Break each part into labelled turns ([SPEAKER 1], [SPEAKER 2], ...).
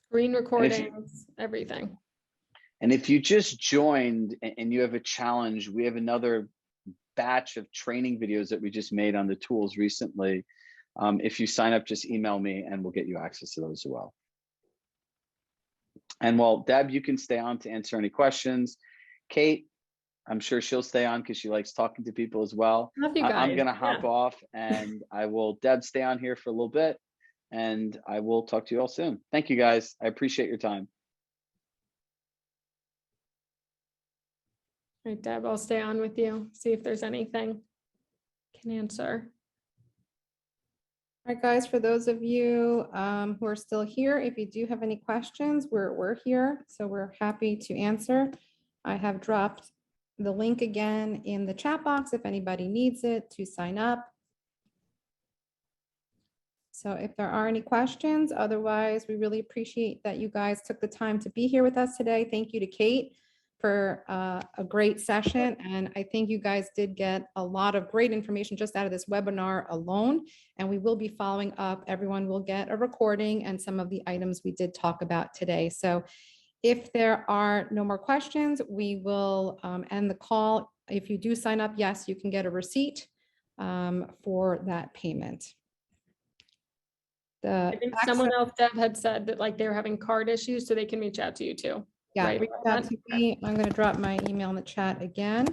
[SPEAKER 1] Screen
[SPEAKER 2] And if you,
[SPEAKER 1] recordings, everything.
[SPEAKER 2] and if you just joined and you have a challenge, we have another batch of training videos that we just made on the tools recently. If you sign up, just email me and we'll get you access to those as well. And while Deb, you can stay on to answer any questions. Kate, I'm sure she'll stay on because she likes talking to people as well.
[SPEAKER 1] Love you guys.
[SPEAKER 2] I'm going to hop off, and Deb, stay on here for a little bit, and I will talk to you all soon. Thank you guys. I appreciate your time.
[SPEAKER 1] All right, Deb, I'll stay on with you. See if there's anything I can answer.
[SPEAKER 3] All right, guys, for those of you who are still here, if you do have any questions, we're here, so we're happy to answer. I have dropped the link again in the chat box if anybody needs it to sign up. So if there are any questions, otherwise, we really appreciate that you guys took the time to be here with us today. Thank you to Kate for a great session. And I think you guys did get a lot of great information just out of this webinar alone. And we will be following up. Everyone will get a recording and some of the items we did talk about today. So if there are no more questions, we will end the call. If you do sign up, yes, you can get a receipt for that payment.
[SPEAKER 1] I think someone else, Deb, had said that like they were having card issues, so they can reach out to you too.
[SPEAKER 3] Yeah,
[SPEAKER 1] right?
[SPEAKER 3] reach out to me. I'm going to drop my email in the chat again.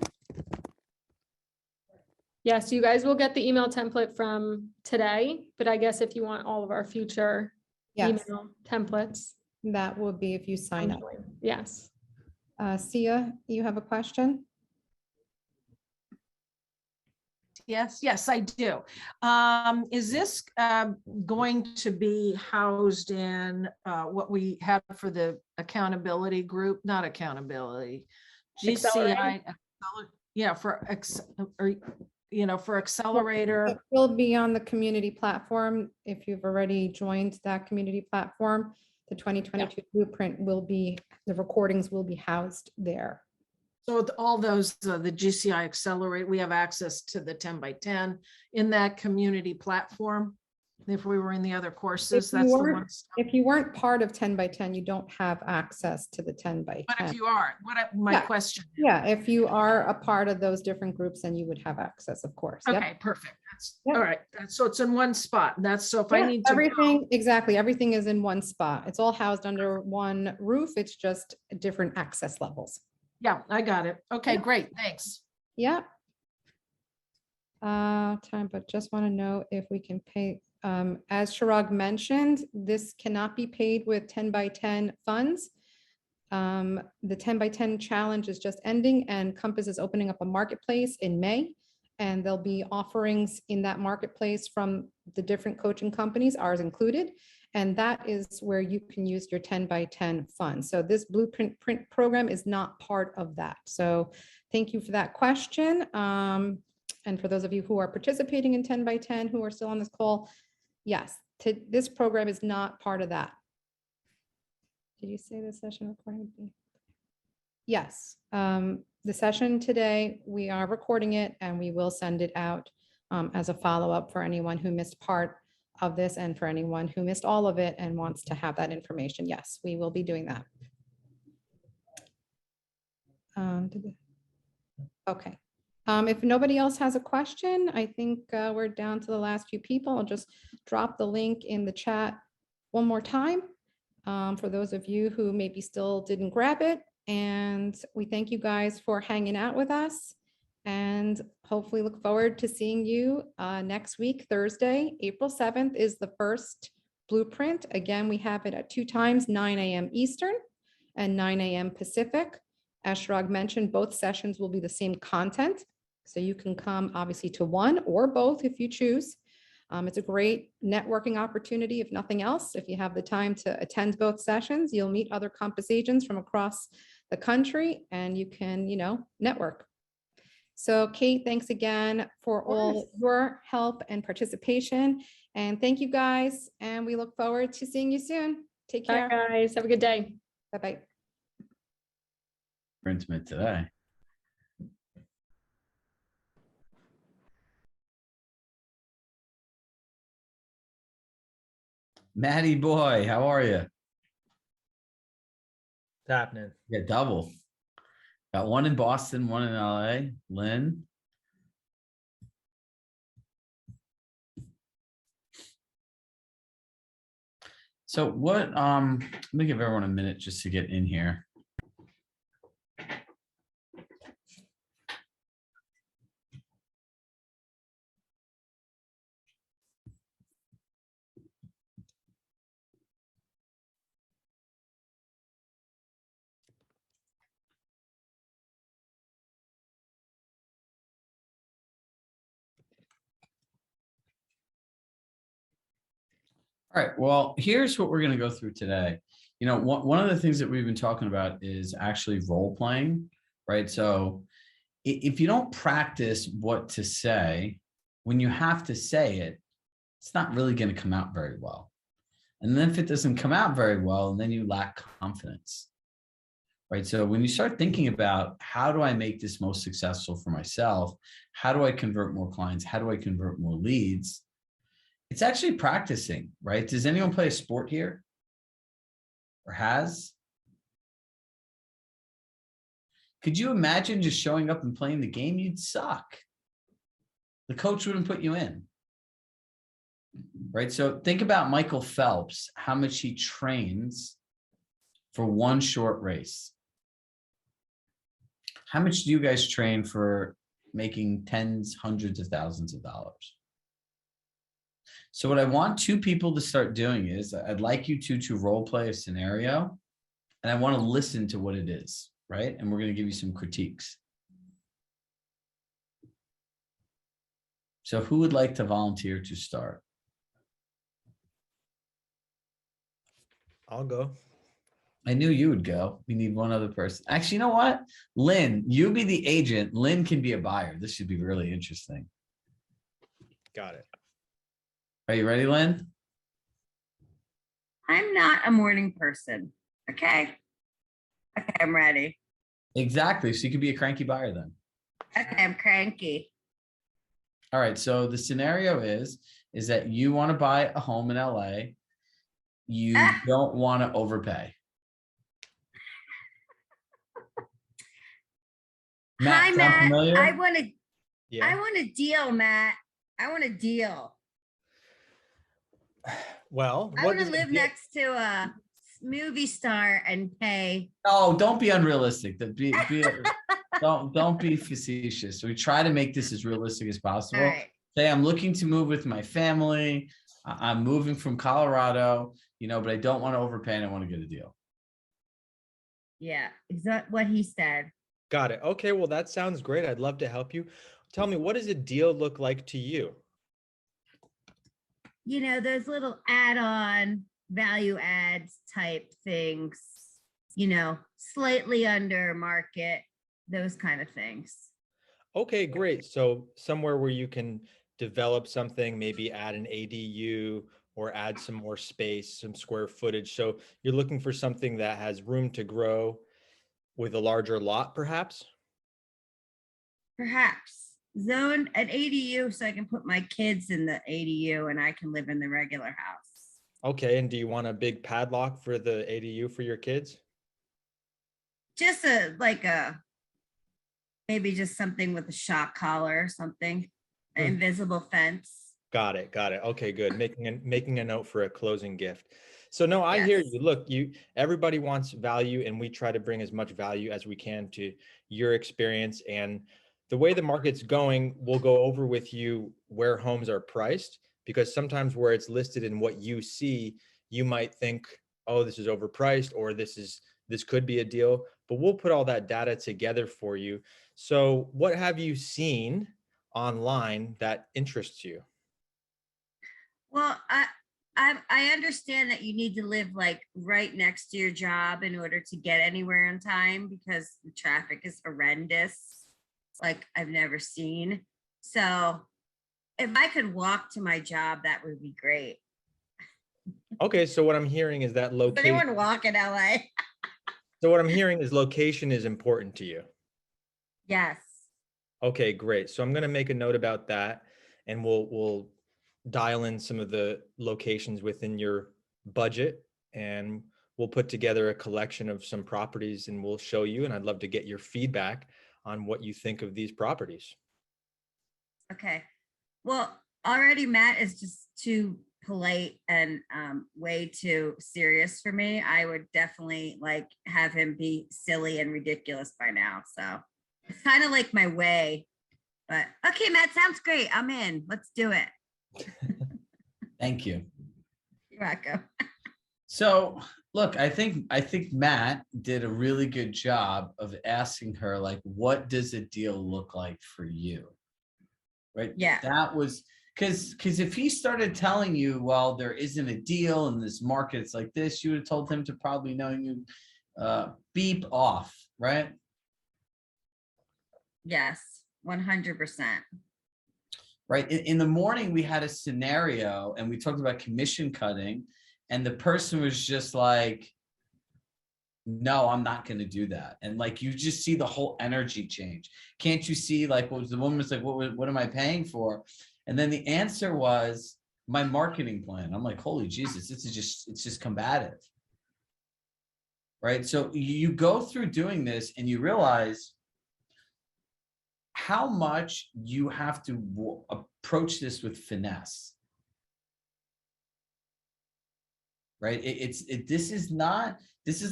[SPEAKER 1] Yes, you guys will get the email template from today, but I guess if you want all of our future email templates,
[SPEAKER 3] that will be if you sign up.
[SPEAKER 1] Yes.
[SPEAKER 3] Sia, you have a question?
[SPEAKER 4] Yes, I do. Is this going to be housed in what we have for the accountability group? Not accountability, GCI. Yeah, for accelerator.
[SPEAKER 3] It will be on the community platform. If you've already joined that community platform, the 2022 blueprint will be, the recordings will be housed there.
[SPEAKER 4] So all those, the GCI Accelerate, we have access to the 10 by 10 in that community platform. If we were in the other courses, that's the one.
[SPEAKER 3] If you weren't part of 10 by 10, you don't have access to the 10 by 10.
[SPEAKER 4] But if you are, my question.
[SPEAKER 3] Yeah, if you are a part of those different groups, then you would have access, of course.
[SPEAKER 4] Okay, perfect. That's all right. So it's in one spot. And that's so if I need to
[SPEAKER 3] everything, exactly. Everything is in one spot. It's all housed under one roof. It's just different access levels.
[SPEAKER 4] Yeah, I got it. Okay, great. Thanks.
[SPEAKER 3] Yeah. Time, but just want to know if we can pay. As Chirag mentioned, this cannot be paid with 10 by 10 funds. The 10 by 10 challenge is just ending, and Compass is opening up a marketplace in May. And there'll be offerings in that marketplace from the different coaching companies, ours included. And that is where you can use your 10 by 10 fund. So this blueprint print program is not part of that. So thank you for that question. And for those of you who are participating in 10 by 10 who are still on this call, yes, this program is not part of that. Did you say the session recording? Yes. The session today, we are recording it and we will send it out as a follow-up for anyone who missed part of this and for anyone who missed all of it and wants to have that information. Yes, we will be doing that. Okay. If nobody else has a question, I think we're down to the last few people. I'll just drop the link in the chat one more time for those of you who maybe still didn't grab it. And we thank you guys for hanging out with us and hopefully look forward to seeing you next week. Thursday, April 7th is the first blueprint. Again, we have it at 2 times, 9 a.m. Eastern and 9 a.m. Pacific. As Chirag mentioned, both sessions will be the same content. So you can come obviously to one or both if you choose. It's a great networking opportunity, if nothing else. If you have the time to attend both sessions, you'll meet other Compass agents from across the country and you can, network. So Kate, thanks again for all your help and participation. And thank you guys. And we look forward to seeing you soon. Take care.
[SPEAKER 1] Bye guys. Have a good day.
[SPEAKER 3] Bye-bye.
[SPEAKER 5] Intimate today. Maddie boy, how are you? It's happening.
[SPEAKER 6] Yeah, double. Got one in Boston, one in LA. Lynn. So what, let me give everyone a minute just to get in here. All right, well, here's what we're going to go through today. You know, one of the things that we've been talking about is actually role playing, right? So if you don't practice what to say, when you have to say it, it's not really going to come out very well. And then if it doesn't come out very well, then you lack confidence, right? So when you start thinking about how do I make this most successful for myself? How do I convert more clients? How do I convert more leads? It's actually practicing, right? Does anyone play a sport here or has? Could you imagine just showing up and playing the game? You'd suck. The coach wouldn't put you in, right? So think about Michael Phelps, how much he trains for one short race. How much do you guys train for making tens, hundreds of thousands of dollars? So what I want two people to start doing is I'd like you to role play a scenario, and I want to listen to what it is, right? And we're going to give you some critiques. So who would like to volunteer to start?
[SPEAKER 5] I'll go.
[SPEAKER 6] I knew you would go. We need one other person. Actually, you know what? Lynn, you be the agent. Lynn can be a buyer. This should be really interesting.
[SPEAKER 5] Got it.
[SPEAKER 6] Are you ready, Lynn?
[SPEAKER 7] I'm not a morning person. Okay. Okay, I'm ready.
[SPEAKER 6] Exactly. So you could be a cranky buyer then.
[SPEAKER 7] Okay, I'm cranky.
[SPEAKER 6] All right. So the scenario is that you want to buy a home in LA. You don't want to overpay. Matt,
[SPEAKER 7] Hi,
[SPEAKER 6] sound
[SPEAKER 7] Matt.
[SPEAKER 6] familiar?
[SPEAKER 7] I want to.
[SPEAKER 5] Yeah.
[SPEAKER 7] I want a deal, Matt. I want a deal.
[SPEAKER 5] Well,
[SPEAKER 7] I
[SPEAKER 5] what
[SPEAKER 7] want to
[SPEAKER 5] is the
[SPEAKER 7] live
[SPEAKER 5] deal?
[SPEAKER 7] next to a movie star and pay.
[SPEAKER 6] Oh, don't be unrealistic. Don't be facetious. We try to make this as realistic as possible.
[SPEAKER 7] All right.
[SPEAKER 6] Say I'm looking to move with my family. I'm moving from Colorado, but I don't want to overpay and I want to get a deal.
[SPEAKER 7] Yeah, is that what he said?
[SPEAKER 5] Got it. Okay, well, that sounds great. I'd love to help you. Tell me, what does a deal look like to you?
[SPEAKER 7] Those little add-on value adds type things, slightly under market, those kind of things.
[SPEAKER 5] Okay, great. So somewhere where you can develop something, maybe add an ADU or add some more space, some square footage. So you're looking for something that has room to grow with a larger lot, perhaps?
[SPEAKER 7] Perhaps zone an ADU so I can put my kids in the ADU and I can live in the regular house.
[SPEAKER 5] Okay, and do you want a big padlock for the ADU for your kids?
[SPEAKER 7] Just maybe just something with a shock collar or something, an invisible fence.
[SPEAKER 5] Got it. Got it. Okay, good. Making a note for a closing gift. So no, I hear you. Look, everybody wants value, and we try to bring as much value as we can to your experience. And the way the market's going, we'll go over with you where homes are priced, because sometimes where it's listed in what you see, you might think, oh, this is overpriced, or this could be a deal, but we'll put all that data together for you. So what have you seen online that interests you?
[SPEAKER 7] Well, I understand that you need to live like right next to your job in order to get anywhere in time because the traffic is horrendous, like I've never seen. So if I could walk to my job, that would be great.
[SPEAKER 5] Okay, so what I'm hearing is that
[SPEAKER 7] Does
[SPEAKER 5] location.
[SPEAKER 7] anyone walk in LA?
[SPEAKER 5] So what I'm hearing is location is important to you.
[SPEAKER 7] Yes.
[SPEAKER 5] Okay, great. So I'm going to make a note about that, and we'll dial in some of the locations within your budget, and we'll put together a collection of some properties and we'll show you, and I'd love to get your feedback on what you think of these properties.
[SPEAKER 7] Okay. Well, already Matt is just too polite and way too serious for me. I would definitely like have him be silly and ridiculous by now. So it's kind of like my way. But okay, Matt, sounds great. I'm in. Let's do it.
[SPEAKER 6] Thank you.
[SPEAKER 7] You're welcome.
[SPEAKER 6] So look, I think Matt did a really good job of asking her, like, what does a deal look like for you? Right?
[SPEAKER 7] Yeah.
[SPEAKER 6] That was because if he started telling you, well, there isn't a deal in this market, it's like this, you would have told him to probably know you beep off, right?
[SPEAKER 7] Yes, 100%.
[SPEAKER 6] Right. In the morning, we had a scenario and we talked about commission cutting, and the person was just like, no, I'm not going to do that. And like, you just see the whole energy change. Can't you see, like, what was the woman was like, what am I paying for? And then the answer was my marketing plan. I'm like, holy Jesus, it's just combative. Right. So you go through doing this and you realize how much you have to approach this with finesse. Right. This is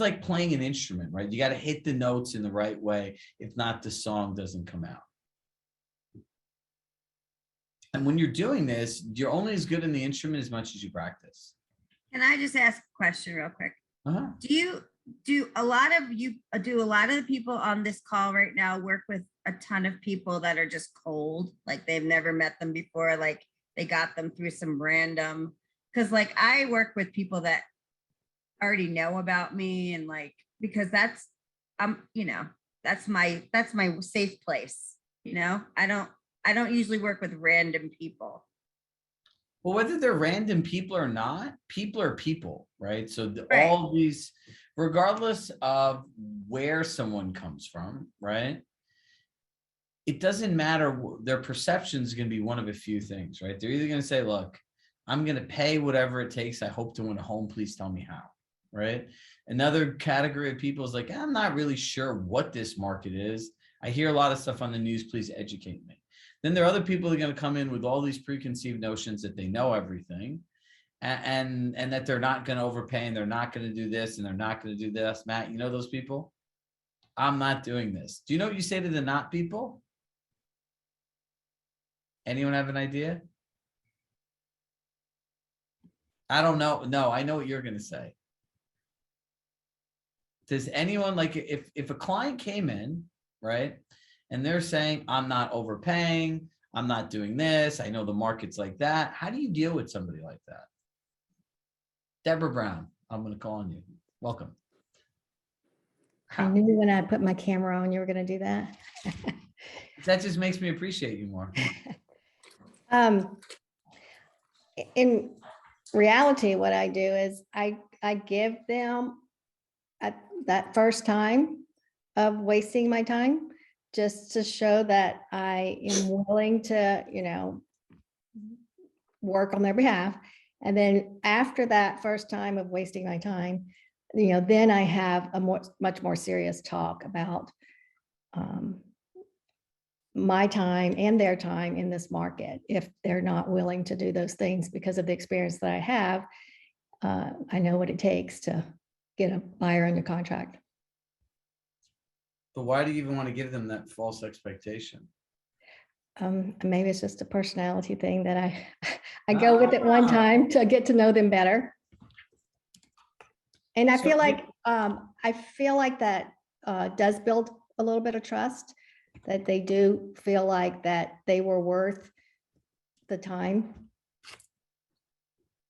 [SPEAKER 6] like playing an instrument, right? You got to hit the notes in the right way. If not, the song doesn't come out. And when you're doing this, you're only as good in the instrument as much as you practice.
[SPEAKER 7] Can I just ask a question real quick?
[SPEAKER 6] Uh-huh.
[SPEAKER 7] Do a lot of the people on this call right now work with a ton of people that are just cold, like they've never met them before, like they got them through some random, because like I work with people that already know about me, and like, because that's that's my safe place. I don't usually work with random people.
[SPEAKER 6] Well, whether they're random people or not, people are people, right? So
[SPEAKER 7] Right.
[SPEAKER 6] all these, regardless of where someone comes from, right? It doesn't matter. Their perception is going to be one of a few things, right? They're either going to say, look, I'm going to pay whatever it takes. I hope to win a home. Please tell me how, right? Another category of people is like, I'm not really sure what this market is. I hear a lot of stuff on the news. Please educate me. Then there are other people that are going to come in with all these preconceived notions that they know everything, and that they're not going to overpay, and they're not going to do this, and they're not going to do this. Matt, you know those people? I'm not doing this. Do you know what you say to the not people? Anyone have an idea? I don't know. No, I know what you're going to say. Does anyone, like, if a client came in, right, and they're saying, I'm not overpaying, I'm not doing this, I know the market's like that, how do you deal with somebody like that? Deborah Brown, I'm going to call on you. Welcome.
[SPEAKER 8] I knew when I put my camera on, you were going to do that.
[SPEAKER 6] That just makes me appreciate you more.
[SPEAKER 8] In reality, what I do is I give them at that first time of wasting my time, just to show that I am willing to, work on their behalf. And then after that first time of wasting my time, then I have a much more serious talk about my time and their time in this market. If they're not willing to do those things because of the experience that I have, I know what it takes to get a buyer under contract.
[SPEAKER 6] But why do you even want to give them that false expectation?
[SPEAKER 8] Maybe it's just a personality thing that I go with it one time to get to know them better. And I feel like that does build a little bit of trust, that they do feel like that they were worth the time.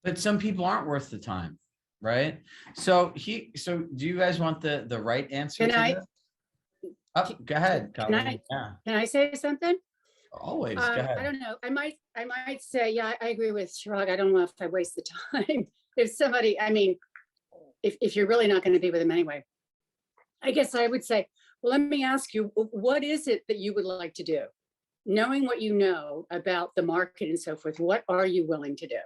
[SPEAKER 6] But some people aren't worth the time, right? So do you guys want the right answer to this? Oh, go ahead, Colleen.
[SPEAKER 9] Can I say something?
[SPEAKER 6] Always, go ahead.
[SPEAKER 9] I don't know. I might say, yeah, I agree with Chirag. I don't know if I waste the time. If somebody, if you're really not going to be with them anyway, I guess I would say, well, let me ask you, what is it that you would like to do? Knowing what you know about the market and so forth, what are you willing to do?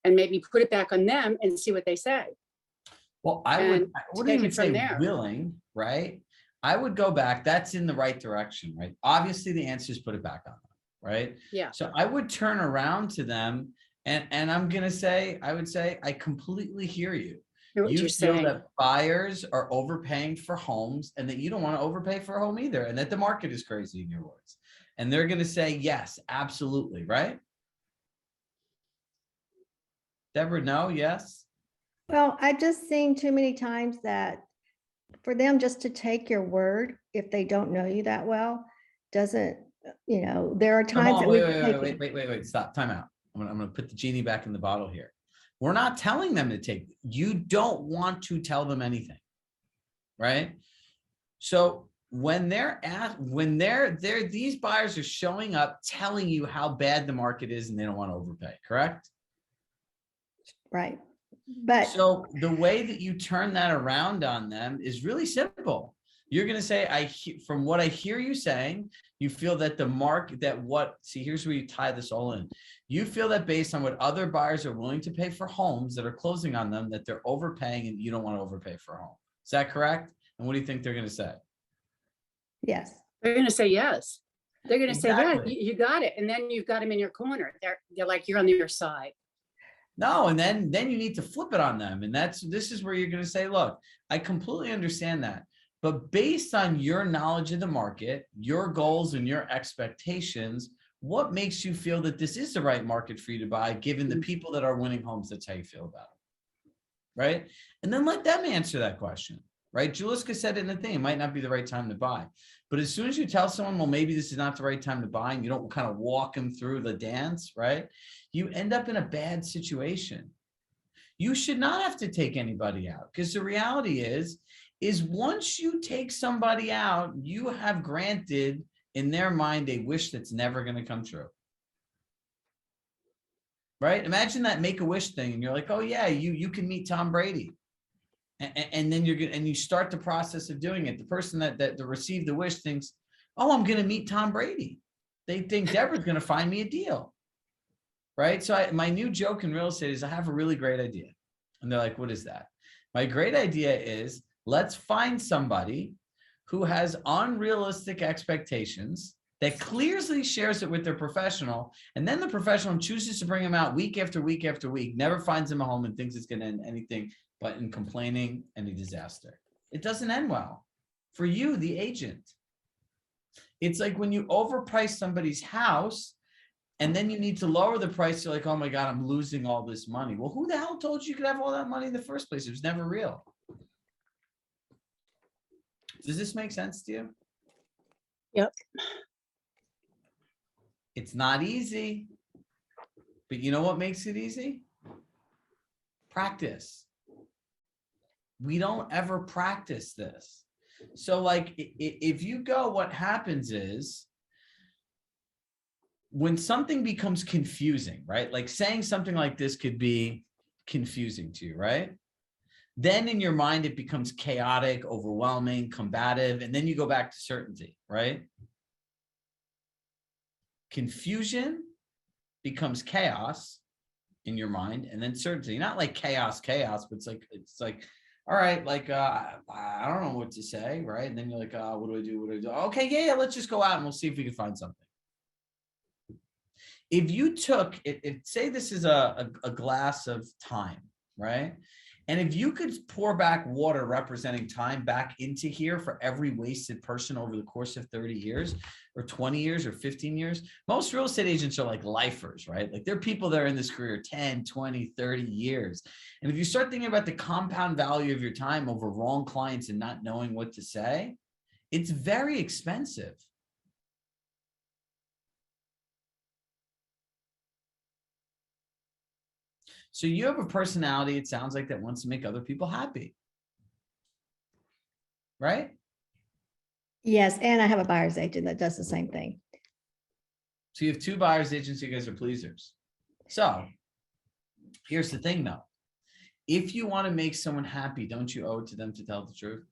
[SPEAKER 9] And maybe put it back on them and see what they say.
[SPEAKER 6] Well,
[SPEAKER 9] and
[SPEAKER 6] I wouldn't
[SPEAKER 9] take
[SPEAKER 6] even
[SPEAKER 9] it from
[SPEAKER 6] say
[SPEAKER 9] there.
[SPEAKER 6] willing, right? I would go back. That's in the right direction, right? Obviously, the answer is put it back on them, right?
[SPEAKER 9] Yeah.
[SPEAKER 6] So I would turn around to them and I'm gonna say, I would say, I completely hear you.
[SPEAKER 9] Hear what
[SPEAKER 6] You
[SPEAKER 9] you're
[SPEAKER 6] feel
[SPEAKER 9] saying.
[SPEAKER 6] that buyers are overpaying for homes and that you don't want to overpay for a home either, and that the market is crazy in your words. And they're gonna say, yes, absolutely, right? Deborah, no, yes.
[SPEAKER 8] Well, I've just seen too many times that for them just to take your word, if they don't know you that well, doesn't, there are
[SPEAKER 6] Come
[SPEAKER 8] times
[SPEAKER 6] on,
[SPEAKER 8] that
[SPEAKER 6] wait,
[SPEAKER 8] we've
[SPEAKER 6] wait, wait,
[SPEAKER 8] taken.
[SPEAKER 6] wait, wait, wait, stop, time out. I'm gonna put the genie back in the bottle here. We're not telling them to take, you don't want to tell them anything, right? So when these buyers are showing up telling you how bad the market is and they don't want to overpay, correct?
[SPEAKER 8] Right. But
[SPEAKER 6] So the way that you turn that around on them is really simple. You're going to say, from what I hear you saying, you feel that the market, here's where you tie this all in. You feel that based on what other buyers are willing to pay for homes that are closing on them, that they're overpaying and you don't want to overpay for a home. Is that correct? And what do you think they're going to say?
[SPEAKER 8] yes,
[SPEAKER 9] They're going to say yes. They're going to say, yeah,
[SPEAKER 6] Exactly.
[SPEAKER 9] you got it. And then you've got them in your corner. They're like, you're on their side.
[SPEAKER 6] No, and then you need to flip it on them. And this is where you're going to say, look, I completely understand that. But based on your knowledge of the market, your goals and your expectations, what makes you feel that this is the right market for you to buy, given the people that are winning homes? That's how you feel about it. Right? And then let them answer that question. Right? Juliska said in the thing, it might not be the right time to buy. But as soon as you tell someone, well, maybe this is not the right time to buy, and you don't kind of walk them through the dance, right? You end up in a bad situation. You should not have to take anybody out, because the reality is once you take somebody out, you have granted in their mind a wish that's never going to come true. Right? Imagine that Make-A-Wish thing, and you're like, oh yeah, you can meet Tom Brady. And then you start the process of doing it. The person that received the wish thinks, oh, I'm going to meet Tom Brady. They think Deborah's going to find me a deal. Right? So my new joke in real estate is I have a really great idea. And they're like, what is that? My great idea is let's find somebody who has unrealistic expectations that clearly shares it with their professional. And then the professional chooses to bring them out week after week after week, never finds them a home and thinks it's going to end anything but in complaining and a disaster. It doesn't end well for you, the agent. It's like when you overprice somebody's house and then you need to lower the price. You're like, oh my God, I'm losing all this money. Well, who the hell told you could have all that money in the first place? It was never real. Does this make sense to you?
[SPEAKER 9] Yep.
[SPEAKER 6] It's not easy, but you know what makes it easy? Practice. We don't ever practice this. So like if you go, what happens is when something becomes confusing, right? Like saying something like this could be confusing to you, right? Then in your mind, it becomes chaotic, overwhelming, combative, and then you go back to certainty, right? Confusion becomes chaos in your mind, and then certainty. Not like chaos, but it's like, all right, like I don't know what to say, right? And then you're like, what do I do? What do I do? Okay, yeah, let's just go out and we'll see if we can find something. If you took it, say this is a glass of time, right? And if you could pour back water representing time back into here for every wasted person over the course of 30 years or 20 years or 15 years, most real estate agents are like lifers, right? Like they're people that are in this career 10, 20, 30 years. And if you start thinking about the compound value of your time over wrong clients and not knowing what to say, it's very expensive. So you have a personality, it sounds like, that wants to make other people happy. Right?
[SPEAKER 8] yes. And I have a buyer's agent that does the same thing.
[SPEAKER 6] So you have two buyer's agents, you guys are pleasers. So here's the thing though. If you want to make someone happy, don't you owe it to them to tell the truth?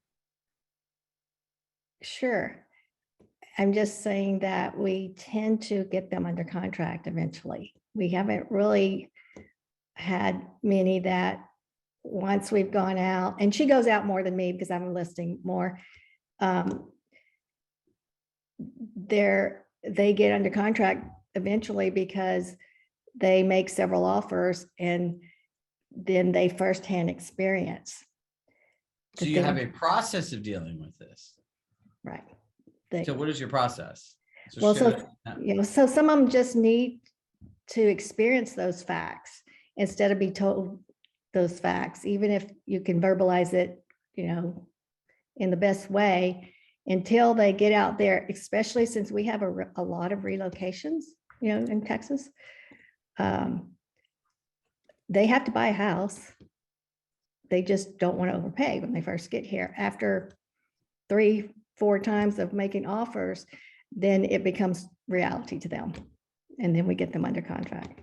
[SPEAKER 8] Sure. I'm just saying that we tend to get them under contract eventually. We haven't really had many that once we've gone out, and she goes out more than me because I'm listing more. They get under contract eventually because they make several offers and then they firsthand experience.
[SPEAKER 6] So you have a process of dealing with this.
[SPEAKER 8] Right.
[SPEAKER 6] So what is your process?
[SPEAKER 8] Well, so some of them just need to experience those facts instead of be told those facts, even if you can verbalize it, in the best way, until they get out there, especially since we have a lot of relocations, in Texas. They have to buy a house. They just don't want to overpay when they first get here. After 3-4 times of making offers, then it becomes reality to them. And then we get them under contract.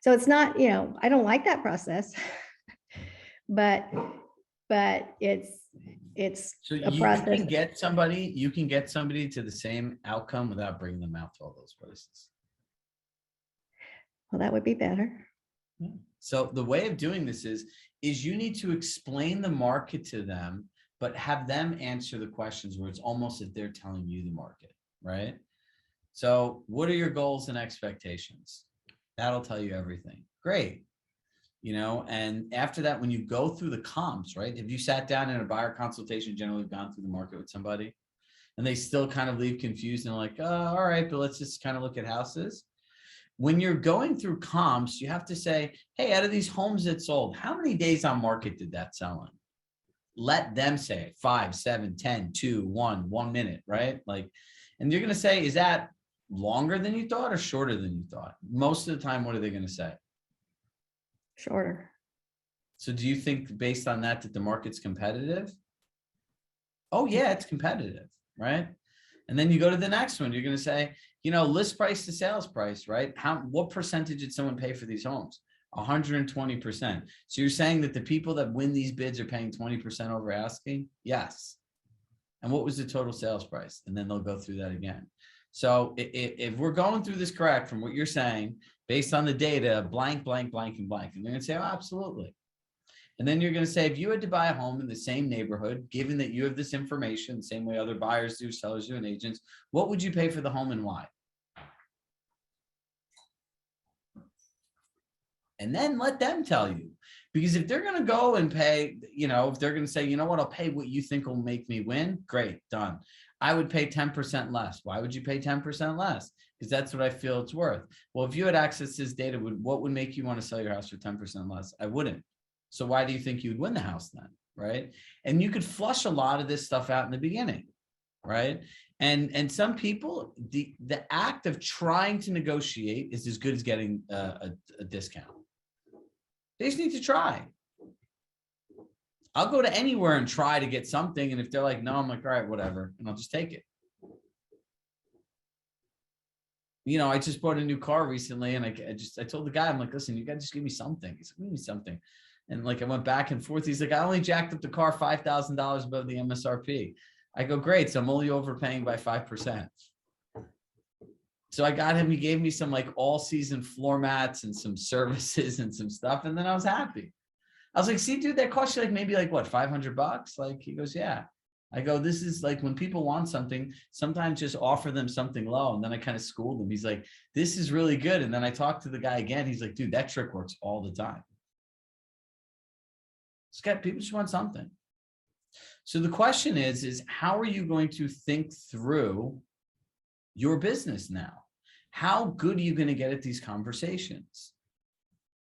[SPEAKER 8] So it's not, I don't like that process, but it's
[SPEAKER 6] so
[SPEAKER 8] a
[SPEAKER 6] you
[SPEAKER 8] process.
[SPEAKER 6] can get somebody to the same outcome without bringing them out to all those places.
[SPEAKER 8] Well, that would be better.
[SPEAKER 6] Yeah. So the way of doing this is you need to explain the market to them, but have them answer the questions where it's almost as they're telling you the market, right? So what are your goals and expectations? That'll tell you everything. Great. And after that, when you go through the comps, right? If you sat down in a buyer consultation, generally gone through the market with somebody and they still kind of leave confused and like, oh, all right, but let's just kind of look at houses. When you're going through comps, you have to say, hey, out of these homes that sold, how many days on market did that sell in? Let them say it, 5, 7, 10, 2, 1 minute, right? And you're going to say, is that longer than you thought or shorter than you thought? Most of the time, what are they going to say?
[SPEAKER 8] Shorter.
[SPEAKER 6] So do you think based on that the market's competitive? Oh yeah, it's competitive, right? And then you go to the next one, you're going to say, list price to sales price, right? What percentage did someone pay for these homes? 120%. So you're saying that the people that win these bids are paying 20% over asking? Yes. And what was the total sales price? And then they'll go through that again. So if we're going through this correct from what you're saying, based on the data, blank, blank, blank, and blank, and they're going to say, oh, absolutely. And then you're going to say, if you had to buy a home in the same neighborhood, given that you have this information, the same way other buyers do, sellers do, and agents, what would you pay for the home and why? And then let them tell you, because if they're going to go and pay, if they're going to say, you know what, I'll pay what you think will make me win. Great, done. I would pay 10% less. Why would you pay 10% less? Because that's what I feel it's worth. Well, if you had access to this data, what would make you want to sell your house for 10% less? I wouldn't. So why do you think you would win the house then? Right. And you could flush a lot of this stuff out in the beginning. Right. And some people, the act of trying to negotiate is as good as getting a discount. They just need to try. I'll go to anywhere and try to get something. And if they're like, no, I'm like, all right, whatever. And I'll just take it. I just bought a new car recently and I told the guy, I'm like, listen, you got to just give me something. He's like, give me something. And I went back and forth. He's like, I only jacked up the car $5,000 above the MSRP. I go, great. So I'm only overpaying by 5%. So I got him, he gave me some all season floor mats and some services and some stuff. And then I was happy. I was like, see, dude, that cost you maybe what, $500? He goes, yeah. I go, this is when people want something, sometimes just offer them something low. And then I kind of schooled him. He's like, this is really good. And then I talked to the guy again. He's like, dude, that trick works all the time. People just want something. So the question is how are you going to think through your business now? How good are you going to get at these conversations?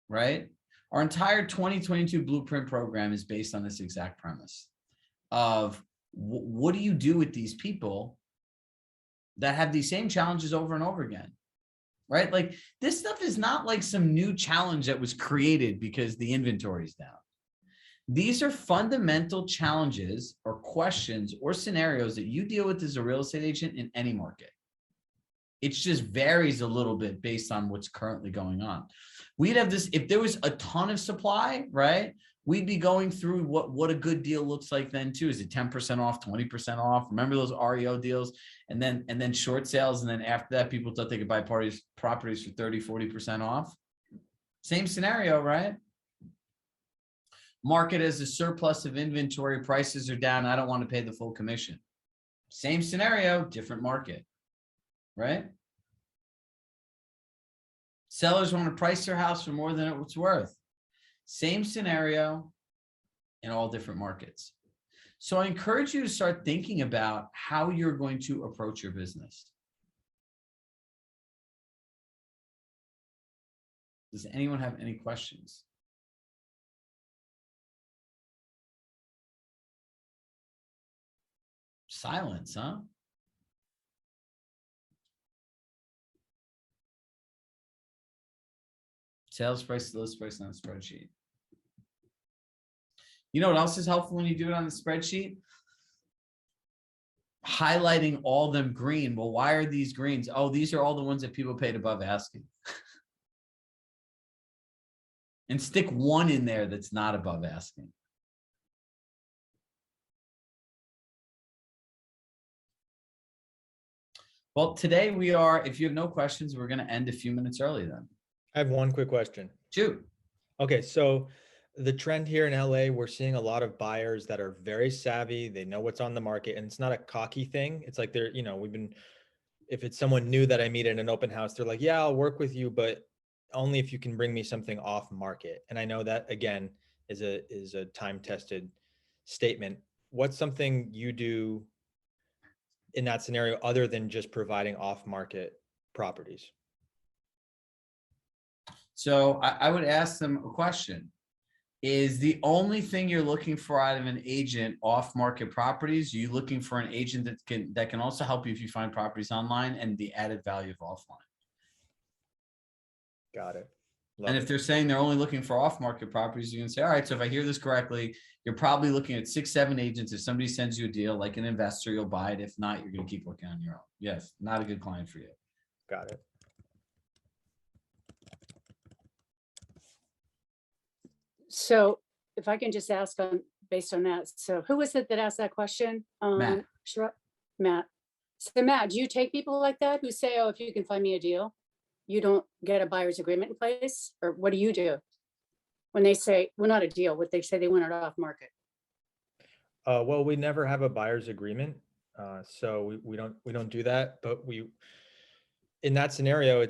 [SPEAKER 6] Right? Our entire 2022 Blueprint program is based on this exact premise of what do you do with these people that have these same challenges over and over again? Right? This stuff is not some new challenge that was created because the inventory is down. These are fundamental challenges or questions or scenarios that you deal with as a real estate agent in any market. It just varies a little bit based on what's currently going on. We'd have this, if there was a ton of supply, right? We'd be going through what a good deal looks like then too. Is it 10% off, 20% off? Remember those REO deals and then short sales. And then after that, people thought they could buy properties for 30, 40% off. Same scenario, right? Market has a surplus of inventory, prices are down, I don't want to pay the full commission. Same scenario, different market, right? Sellers want to price their house for more than it's worth. Same scenario in all different markets. So I encourage you to start thinking about how you're going to approach your business. Does anyone have any questions? Silence, huh? Sales price, list price on a spreadsheet. You know what else is helpful when you do it on the spreadsheet? Highlighting all them green. Well, why are these greens? Oh, these are all the ones that people paid above asking. And stick one in there that's not above asking. Well, today we are, if you have no questions, we're going to end a few minutes early then.
[SPEAKER 5] I have one quick question.
[SPEAKER 6] Shoot.
[SPEAKER 5] Okay, so the trend here in LA, we're seeing a lot of buyers that are very savvy. They know what's on the market, and it's not a cocky thing. It's like they're, you know, if it's someone new that I meet in an open house, they're like, yeah, I'll work with you, but only if you can bring me something off market. And I know that, again, is a time-tested statement. What's something you do in that scenario other than just providing off market properties?
[SPEAKER 6] So I would ask them a question. Is the only thing you're looking for out of an agent off market properties? Are you looking for an agent that can also help you if you find properties online and the added value of offline?
[SPEAKER 5] Got it.
[SPEAKER 6] And if they're saying they're only looking for off-market properties, you can say, all right, so if I hear this correctly, you're probably looking at 6, 7 agents. If somebody sends you a deal like an investor, you'll buy it. If not, you're going to keep looking on your own. Yes, not a good client for you.
[SPEAKER 5] Got it.
[SPEAKER 9] So if I can just ask based on that. So who was it that asked that question?
[SPEAKER 6] Matt.
[SPEAKER 9] Matt. So Matt, do you take people like that who say, oh, if you can find me a deal, you don't get a buyer's agreement in place? Or what do you do when they say, well, not a deal, what they say they want it off market?
[SPEAKER 5] Well, we never have a buyer's agreement. So we don't do that, but in that scenario,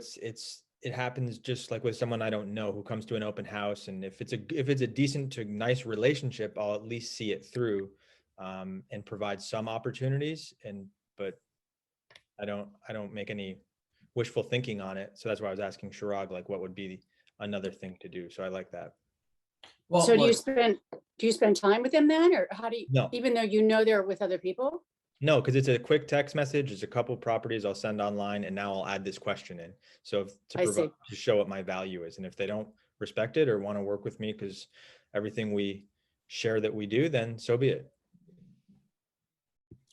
[SPEAKER 5] it happens just like with someone I don't know who comes to an open house. And if it's a decent to nice relationship, I'll at least see it through, and provide some opportunities. But I don't make any wishful thinking on it. So that's why I was asking Chirag, like, what would be another thing to do? So I like that.
[SPEAKER 6] Well,
[SPEAKER 9] so do you spend time with them then, or how do you,
[SPEAKER 5] no,
[SPEAKER 9] even though you know they're with other people?
[SPEAKER 5] No, because it's a quick text message. There's a couple properties I'll send online, and now I'll add this question in. So to show what my value is. And if they don't respect it or want to work with me because everything we share that we do, then so be it.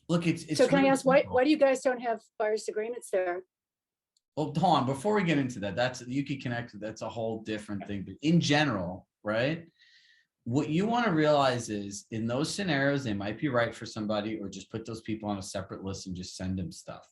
[SPEAKER 6] Look, it's
[SPEAKER 9] so can
[SPEAKER 6] really
[SPEAKER 9] I ask why do you guys don't have buyer's agreements there?
[SPEAKER 6] Well, hold on, before we get into that, that's you can connect, that's a whole different thing. But in general, right? What you want to realize is in those scenarios, they might be right for somebody, or just put those people on a separate list and just send them stuff.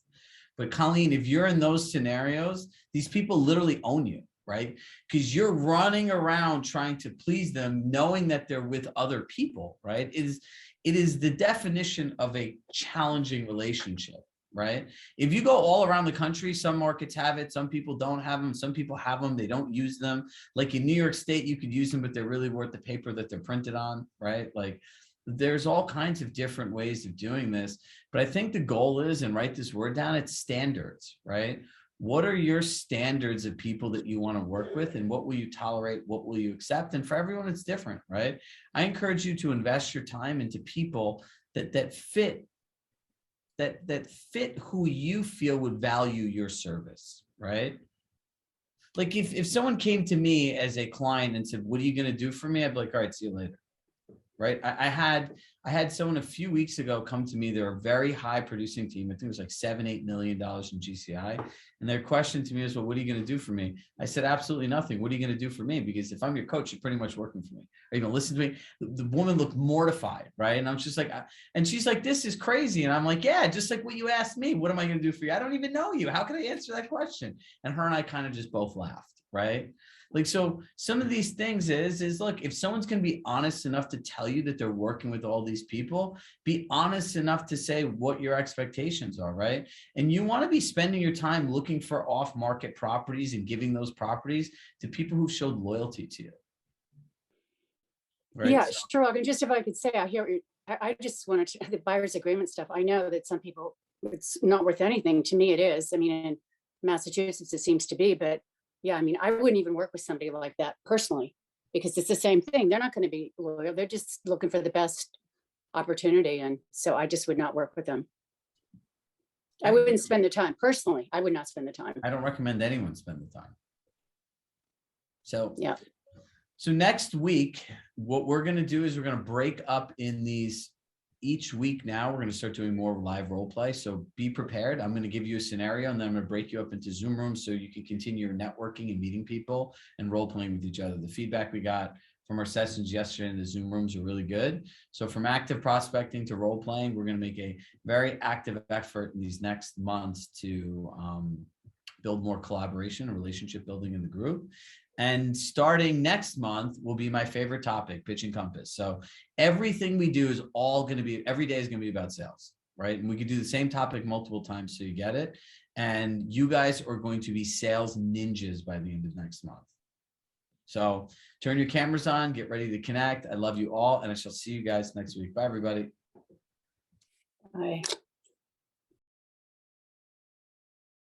[SPEAKER 6] But Colleen, if you're in those scenarios, these people literally own you, right? Because you're running around trying to please them, knowing that they're with other people, right? It is the definition of a challenging relationship, right? If you go all around the country, some markets have it, some people don't have them, some people have them, they don't use them. Like in New York State, you could use them, but they're really worth the paper that they're printed on, right? Like there's all kinds of different ways of doing this. But I think the goal is, and write this word down, it's standards, right? What are your standards of people that you want to work with, and what will you tolerate? What will you accept? And for everyone, it's different, right? I encourage you to invest your time into people that fit who you feel would value your service, right? Like if someone came to me as a client and said, what are you going to do for me? I'd be like, all right, see you later. Right. I had someone a few weeks ago come to me. They're a very high producing team. I think it was like $7-8 million in GCI. And their question to me is, well, what are you going to do for me? I said, absolutely nothing. What are you going to do for me? Because if I'm your coach, you're pretty much working for me. Are you going to listen to me? The woman looked mortified. Right. And I'm just like, and she's like, this is crazy. And I'm like, yeah, just like what you asked me. What am I going to do for you? I don't even know you. How can I answer that question? And her and I kind of just both laughed. Right. Like, so some of these things is look, if someone's going to be honest enough to tell you that they're working with all these people, be honest enough to say what your expectations are, right? And you want to be spending your time looking for off-market properties and giving those properties to people who've showed loyalty to you. Right?
[SPEAKER 9] Yeah,
[SPEAKER 6] So-
[SPEAKER 9] sure. And just if I could say, I hear, I just wanted to, the buyer's agreement stuff. I know that some people, it's not worth anything. To me, it is. I mean, in Massachusetts, it seems to be, but yeah, I mean, I wouldn't even work with somebody like that personally, because it's the same thing. They're not going to be loyal. They're just looking for the best opportunity. And so I just would not work with them. I wouldn't spend the time personally. I would not spend the time.
[SPEAKER 6] I don't recommend anyone spend the time. So,
[SPEAKER 9] Yeah.
[SPEAKER 6] So next week, what we're going to do is we're going to break up in these each week. Now we're going to start doing more live role play. So be prepared. I'm going to give you a scenario and then I'm going to break you up into Zoom rooms so you can continue your networking and meeting people and role playing with each other. The feedback we got from our sessions yesterday in the Zoom rooms are really good. So from active prospecting to role playing, we're going to make a very active effort in these next months to build more collaboration and relationship building in the group. And starting next month will be my favorite topic, pitch and compass. So everything we do is all going to be, every day is going to be about sales, right? And we could do the same topic multiple times so you get it. And you guys are going to be sales ninjas by the end of next month. So turn your cameras on, get ready to connect. I love you all, and I shall see you guys next week. Bye, everybody.
[SPEAKER 9] Bye.